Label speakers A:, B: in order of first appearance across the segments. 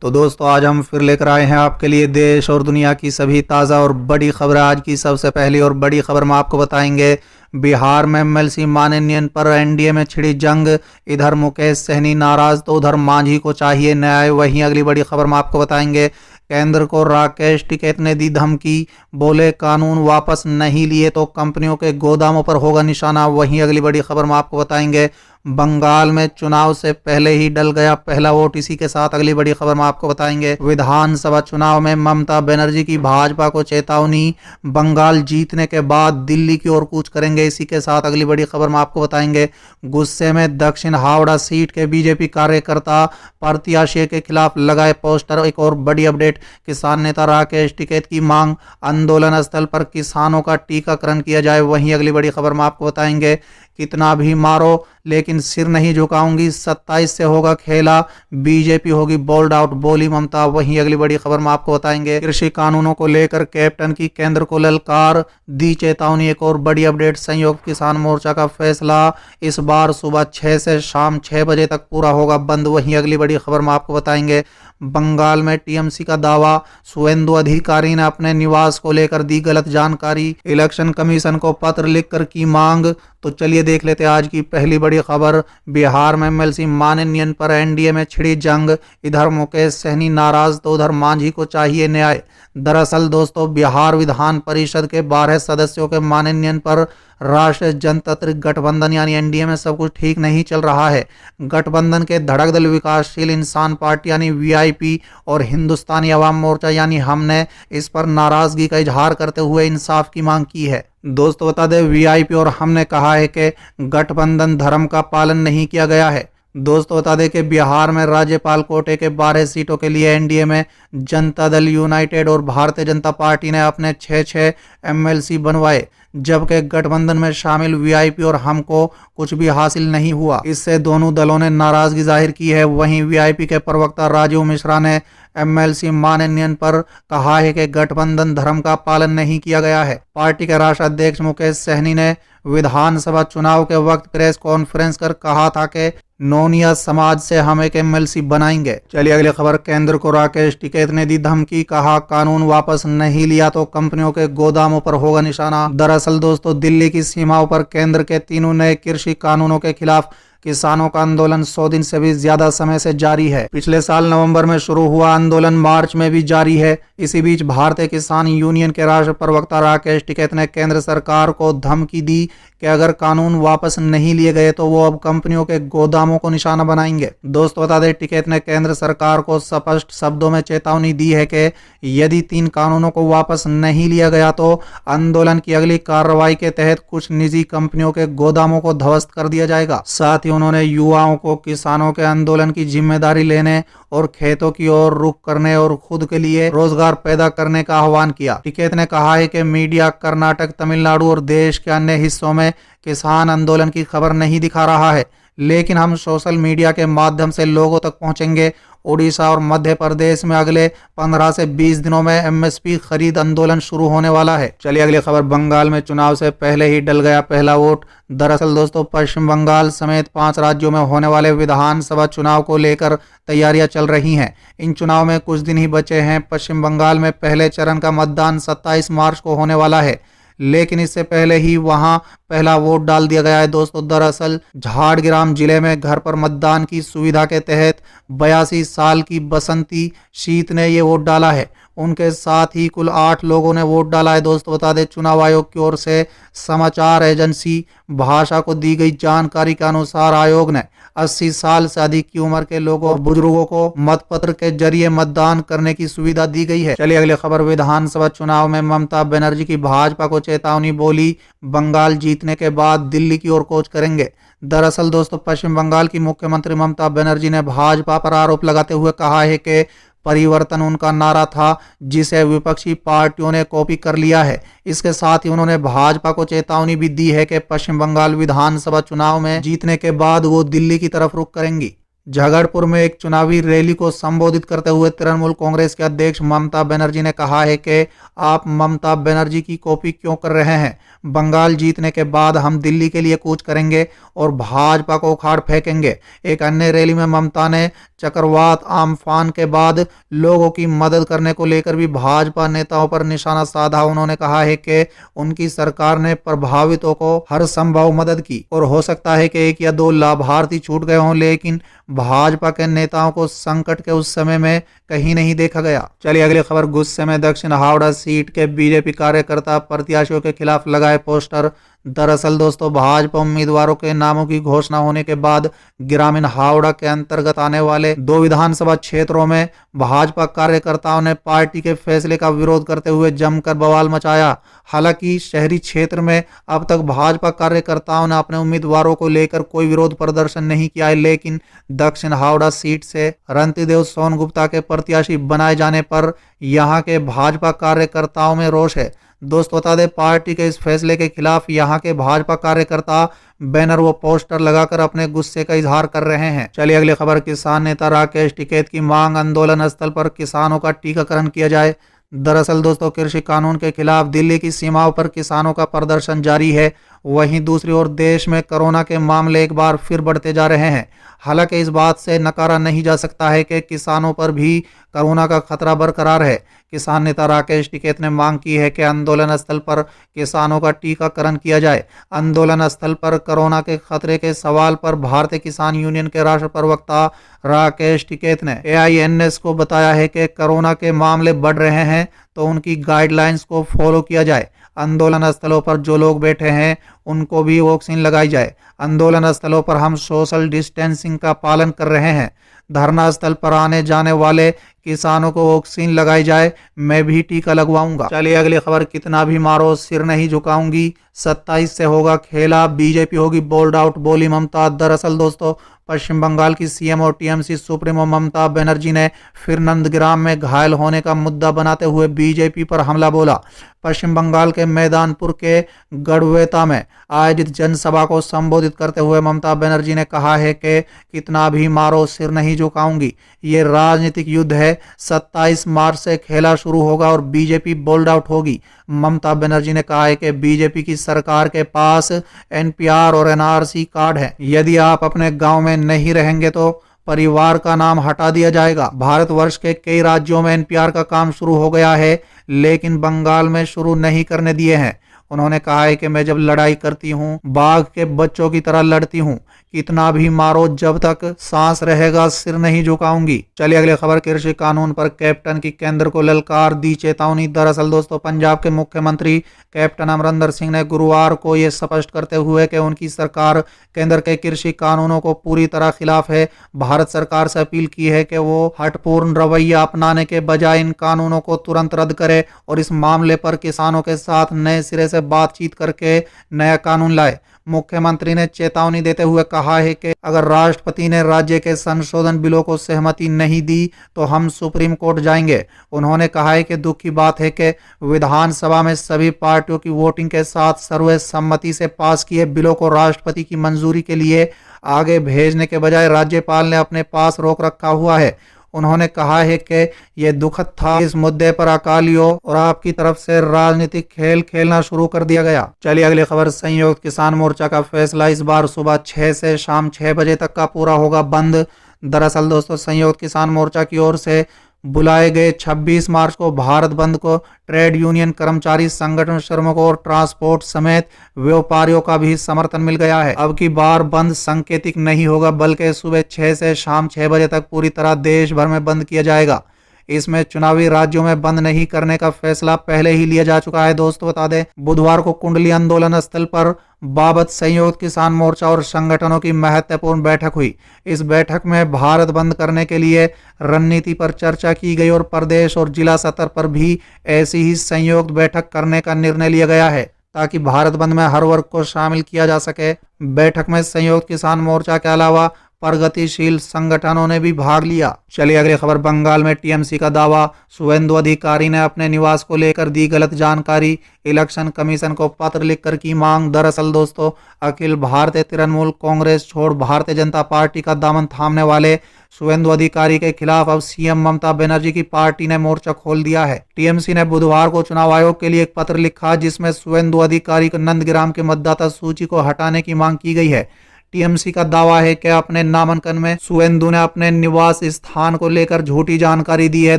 A: तो दोस्तों आज हम फिर लेकर आए हैं आपके लिए देश और दुनिया की सभी ताज़ा और बड़ी खबर। आज की सबसे पहली और बड़ी खबर में आपको बताएंगे बिहार में एमएलसी माननीय पर एनडीए में छिड़ी जंग। इधर मुकेश सहनी नाराज तो उधर मांझी को चाहिए न्याय। वहीं अगली बड़ी खबर में आपको बताएंगे केंद्र को राकेश टिकैत ने दी धमकी, बोले कानून वापस नहीं लिए तो कंपनियों के गोदामों पर होगा निशाना। वहीं अगली बड़ी खबर में आपको बताएंगे बंगाल में चुनाव से पहले ही डल गया पहला वोट। इसी के साथ अगली बड़ी खबर में आपको बताएंगे विधानसभा चुनाव में ममता बनर्जी की भाजपा को चेतावनी, बंगाल जीतने के बाद दिल्ली की ओर कूच करेंगे। इसी के साथ अगली बड़ी खबर में आपको बताएंगे गुस्से में दक्षिण हावड़ा सीट के बीजेपी कार्यकर्ता प्रत्याशी के खिलाफ लगाए पोस्टर। एक और बड़ी अपडेट, किसान नेता राकेश टिकैत की मांग, आंदोलन स्थल पर किसानों का टीकाकरण किया जाए। वहीं अगली बड़ी खबर में आपको बताएंगे कितना भी मारो लेकिन सिर नहीं झुकाऊंगी, 27 से होगा खेला, बीजेपी होगी बोल्ड आउट, बोली ममता। वहीं अगली बड़ी खबर में आपको बताएंगे कृषि कानूनों को लेकर कैप्टन की केंद्र को ललकार, दी चेतावनी। एक और बड़ी अपडेट, संयुक्त किसान मोर्चा का फैसला, इस बार सुबह 6 से शाम 6 बजे तक पूरा होगा बंद। वहीं अगली बड़ी खबर में आपको बताएंगे बंगाल में टीएमसी का दावा, शुवेंदु अधिकारी ने अपने निवास को लेकर दी गलत जानकारी, इलेक्शन कमीशन को पत्र लिखकर की मांग। तो चलिए देख लेते हैं आज की पहली बड़ी खबर। बिहार में एमएलसी माननीय पर एनडीए में छिड़ी जंग। इधर मुकेश सहनी नाराज तो उधर मांझी को चाहिए न्याय। दरअसल दोस्तों बिहार विधान परिषद के 12 सदस्यों के माननीय पर राष्ट्रीय जनतांत्रिक गठबंधन यानी एनडीए में सब कुछ ठीक नहीं चल रहा है। गठबंधन के धड़क दल विकासशील इंसान पार्टी यानी वीआईपी और हिंदुस्तानी अवाम मोर्चा यानी हमने इस पर नाराजगी का इजहार करते हुए इंसाफ की मांग की है। दोस्तों बता दें वीआईपी और हमने कहा है कि गठबंधन धर्म का पालन नहीं किया गया है। दोस्तों बता दें कि बिहार में राज्यपाल कोटे के 12 सीटों के लिए एनडीए में जनता दल यूनाइटेड और भारतीय जनता पार्टी ने अपने 6 एमएलसी बनवाए, जबकि गठबंधन में शामिल वीआईपी और हमको कुछ भी हासिल नहीं हुआ। इससे दोनों दलों ने नाराजगी जाहिर की है। वहीं वीआईपी के प्रवक्ता राजीव मिश्रा ने एमएलसी माननीय पर कहा है कि गठबंधन धर्म का पालन नहीं किया गया है। पार्टी के राष्ट्रीय अध्यक्ष मुकेश सहनी ने विधानसभा चुनाव के वक्त प्रेस कॉन्फ्रेंस कर कहा था कि नोनिया समाज से हम एक एमएलसी बनाएंगे। चलिए अगली खबर, केंद्र को राकेश टिकैत ने दी धमकी, कहा कानून वापस नहीं लिया तो कंपनियों के गोदामों पर होगा निशाना। दरअसल दोस्तों दिल्ली की सीमाओं पर केंद्र के तीनों नए कृषि कानूनों के खिलाफ किसानों का आंदोलन 100 दिन से भी ज्यादा समय से जारी है। पिछले साल नवंबर में शुरू हुआ आंदोलन मार्च में भी जारी है। इसी बीच भारतीय किसान यूनियन के राष्ट्रीय प्रवक्ता राकेश टिकैत ने केंद्र सरकार को धमकी दी कि अगर कानून वापस नहीं लिए गए तो वो अब कंपनियों के गोदामों को निशाना बनाएंगे। दोस्तों बता दें टिकैत ने केंद्र सरकार को स्पष्ट शब्दों में चेतावनी दी है कि यदि 3 कानूनों को वापस नहीं लिया गया तो आंदोलन की अगली कार्रवाई के तहत कुछ निजी कंपनियों के गोदामों को ध्वस्त कर दिया जाएगा। साथ ही उन्होंने युवाओं को किसानों के आंदोलन की जिम्मेदारी लेने और खेतों की ओर रुख करने और खुद के लिए रोजगार पैदा करने का आह्वान किया। टिकैत ने कहा है कि मीडिया कर्नाटक, तमिलनाडु और देश के अन्य हिस्सों में किसान आंदोलन की खबर नहीं दिखा रहा है, लेकिन हम सोशल मीडिया के माध्यम से लोगों तक पहुंचेंगे। ओडिशा और मध्य प्रदेश में अगले 15 से 20 दिनों में एमएसपी खरीद आंदोलन शुरू होने वाला है। चलिए अगली खबर, बंगाल में चुनाव से पहले ही डल गया पहला वोट। दरअसल दोस्तों पश्चिम बंगाल समेत 5 राज्यों में होने वाले विधानसभा चुनाव को लेकर तैयारियां चल रही हैं। इन चुनाव में कुछ दिन ही बचे हैं। पश्चिम बंगाल में पहले चरण का मतदान 27 मार्च को होने वाला है, लेकिन इससे पहले ही वहां पहला वोट डाल दिया गया है। दोस्तों दरअसल झारग्राम जिले में घर पर मतदान की सुविधा के तहत 82 साल की बसंती शीत ने ये वोट डाला है। उनके साथ ही कुल 8 लोगों ने वोट डाला है। दोस्तों बता दें चुनाव आयोग की ओर से समाचार एजेंसी भाषा को दी गई जानकारी के अनुसार आयोग ने 80 साल से अधिक की उम्र के लोगों और बुजुर्गों को मतपत्र के जरिए मतदान करने की सुविधा दी गई है। चलिए अगली खबर, विधानसभा चुनाव में ममता बनर्जी की भाजपा को चेतावनी, बोली बंगाल जीतने के बाद दिल्ली की ओर कूच करेंगे। दरअसल दोस्तों पश्चिम बंगाल की मुख्यमंत्री ममता बनर्जी ने भाजपा पर आरोप लगाते हुए कहा है कि परिवर्तन उनका नारा था जिसे विपक्षी पार्टियों ने कॉपी कर लिया है। इसके साथ ही उन्होंने भाजपा को चेतावनी भी दी है कि पश्चिम बंगाल विधानसभा चुनाव में जीतने के बाद वो दिल्ली की तरफ रुख करेंगी। झगड़पुर में एक चुनावी रैली को संबोधित करते हुए तृणमूल कांग्रेस के अध्यक्ष ममता बनर्जी ने कहा है कि आप ममता बनर्जी की कॉपी क्यों कर रहे हैं। बंगाल जीतने के बाद हम दिल्ली के लिए कूच करेंगे और भाजपा को उखाड़ फेंकेंगे। एक अन्य रैली में ममता ने चक्रवात आम्फान के बाद लोगों की मदद करने को लेकर भी भाजपा नेताओं पर निशाना साधा। उन्होंने कहा है कि उनकी सरकार ने प्रभावितों को हर संभव मदद की और हो सकता है कि 1 या 2 लाभार्थी छूट गए हों, लेकिन भाजपा के नेताओं को संकट के उस समय में कहीं नहीं देखा गया। चलिए अगली खबर। गुस्से में दक्षिण हावड़ा सीट के बीजेपी कार्यकर्ता प्रत्याशियों के खिलाफ लगाए पोस्टर। दरअसल दोस्तों, भाजपा उम्मीदवारों के नामों की घोषणा होने के बाद ग्रामीण हावड़ा के अंतर्गत आने वाले 2 विधानसभा क्षेत्रों में भाजपा कार्यकर्ताओं ने पार्टी के फैसले का विरोध करते हुए जमकर बवाल मचाया। हालांकि शहरी क्षेत्र में अब तक भाजपा कार्यकर्ताओं ने अपने उम्मीदवारों को लेकर कोई विरोध प्रदर्शन नहीं किया है, लेकिन दक्षिण हावड़ा सीट से रणतिदेव सोनगुप्ता के प्रत्याशी बनाए जाने पर यहां के भाजपा कार्यकर्ताओं में रोष है। दोस्तों बता दें, पार्टी के इस फैसले के खिलाफ यहां के भाजपा कार्यकर्ता बैनर व पोस्टर लगाकर अपने गुस्से का इजहार कर रहे हैं। चलिए अगली खबर। किसान नेता राकेश टिकैत की मांग, आंदोलन स्थल पर किसानों का टीकाकरण किया जाए। दरअसल दोस्तों, कृषि कानून के खिलाफ दिल्ली की सीमाओं पर किसानों का प्रदर्शन जारी है। वहीं दूसरी ओर देश में कोरोना के मामले एक बार फिर बढ़ते जा रहे हैं। हालांकि इस बात से नकारा नहीं जा सकता है कि किसानों पर भी कोरोना का खतरा बरकरार है। किसान नेता राकेश टिकैत ने मांग की है कि आंदोलन स्थल पर किसानों का टीकाकरण किया जाए। आंदोलन स्थल पर कोरोना के खतरे के सवाल पर भारतीय किसान यूनियन के राष्ट्र प्रवक्ता राकेश टिकैत ने AINS को बताया है कि कोरोना के मामले बढ़ रहे हैं तो उनकी गाइडलाइंस को फॉलो किया जाए। आंदोलन स्थलों पर जो लोग बैठे हैं उनको भी वैक्सीन लगाई जाए। आंदोलन स्थलों पर हम सोशल डिस्टेंसिंग का पालन कर रहे हैं। धरना स्थल पर आने जाने वाले किसानों को वैक्सीन लगाई जाए। मैं भी टीका लगवाऊंगा। चलिए अगली खबर। कितना भी मारो सिर नहीं झुकाऊंगी, 27 से होगा खेला, बीजेपी होगी बोल्ड आउट, बोली ममता। दरअसल दोस्तों, पश्चिम बंगाल की CM और TMC सुप्रीमो ममता बनर्जी ने फिर नंदग्राम में घायल होने का मुद्दा बनाते हुए बीजेपी पर हमला बोला। पश्चिम बंगाल के मैदानपुर के गढ़वेता में आयोजित जनसभा को संबोधित करते हुए ममता बनर्जी ने कहा है कि कितना भी मारो सिर नहीं झुकाऊंगी। ये राजनीतिक युद्ध है। 27 मार्च से खेला शुरू होगा और बीजेपी बोल्ड आउट होगी। ममता बनर्जी ने कहा है कि बीजेपी की सरकार के पास NPR और NRC कार्ड है। यदि आप अपने गांव में नहीं रहेंगे तो परिवार का नाम हटा दिया जाएगा। भारतवर्ष के कई राज्यों में NPR का काम शुरू हो गया है, लेकिन बंगाल में शुरू नहीं करने दिए हैं। उन्होंने कहा है कि मैं जब लड़ाई करती हूँ बाघ के बच्चों की तरह लड़ती हूँ। कितना भी मारो, जब तक सांस रहेगा सिर नहीं झुकाऊंगी। चलिए अगली खबर। कृषि कानून पर कैप्टन की केंद्र को ललकार, दी चेतावनी। दरअसल दोस्तों, पंजाब के मुख्यमंत्री कैप्टन अमरिंदर सिंह ने गुरुवार को ये स्पष्ट करते हुए कि उनकी सरकार केंद्र के कृषि कानूनों को पूरी तरह खिलाफ है, भारत सरकार से अपील की है कि वो हठपूर्ण रवैया अपनाने के बजाय इन कानूनों को तुरंत रद्द करे और इस मामले पर किसानों के साथ नए सिरे से बातचीत करके नया कानून लाए। मुख्यमंत्री ने चेतावनी देते हुए कहा है कि अगर राष्ट्रपति ने राज्य के संशोधन बिलों को सहमति नहीं दी तो हम सुप्रीम कोर्ट जाएंगे। उन्होंने कहा है कि दुख की बात है कि विधानसभा में सभी पार्टियों की वोटिंग के साथ सर्वसम्मति से पास किए बिलों को राष्ट्रपति की मंजूरी के लिए आगे भेजने के बजाय राज्यपाल ने अपने पास रोक रखा हुआ है। उन्होंने कहा है कि यह दुखद था। इस मुद्दे पर अकालियों और आपकी तरफ से राजनीतिक खेल खेलना शुरू कर दिया गया। चलिए अगली खबर। संयुक्त किसान मोर्चा का फैसला, इस बार सुबह 6 से शाम 6 बजे तक का पूरा होगा बंद। दरअसल दोस्तों, संयुक्त किसान मोर्चा की ओर से बुलाए गए 26 मार्च को भारत बंद को ट्रेड यूनियन, कर्मचारी संगठन, श्रमिकों और ट्रांसपोर्ट समेत व्यापारियों का भी समर्थन मिल गया है। अब की बार बंद सांकेतिक नहीं होगा, बल्कि सुबह 6 से शाम 6 बजे तक पूरी तरह देश भर में बंद किया जाएगा। इसमें चुनावी राज्यों में बंद नहीं करने का फैसला पहले ही लिया जा चुका है। दोस्तों बता दें, बुधवार को कुंडली आंदोलन स्थल पर बाबत संयुक्त किसान मोर्चा और संगठनों की महत्वपूर्ण बैठक हुई। इस बैठक में भारत बंद करने के लिए रणनीति पर चर्चा की गई और प्रदेश और जिला स्तर पर भी ऐसी ही संयुक्त बैठक करने का निर्णय लिया गया है ताकि भारत बंद में हर वर्ग को शामिल किया जा सके। बैठक में संयुक्त किसान मोर्चा के अलावा प्रगतिशील संगठनों ने भी भाग लिया। चलिए अगली खबर, बंगाल में टीएमसी का दावा, शुभेंदु अधिकारी ने अपने निवास को लेकर दी गलत जानकारी, इलेक्शन कमीशन को पत्र लिखकर की मांग। दरअसल दोस्तों, अखिल भारतीय तृणमूल कांग्रेस छोड़ भारतीय जनता पार्टी का दामन थामने वाले शुभेंदु अधिकारी के खिलाफ अब सीएम ममता बनर्जी की पार्टी ने मोर्चा खोल दिया है। टीएमसी ने बुधवार को चुनाव आयोग के लिए एक पत्र लिखा जिसमें शुभेंदु अधिकारी को नंदग्राम के मतदाता सूची को हटाने की मांग की गई है। टीएमसी का दावा है कि अपने नामांकन में शुभेंदु ने अपने निवास स्थान को लेकर झूठी जानकारी दी है।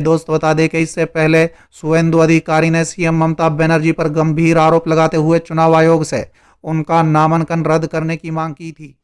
A: दोस्तों बता दें कि इससे पहले शुभेंदु अधिकारी ने सीएम ममता बनर्जी पर गंभीर आरोप लगाते हुए चुनाव आयोग से उनका नामांकन रद्द करने की मांग की थी।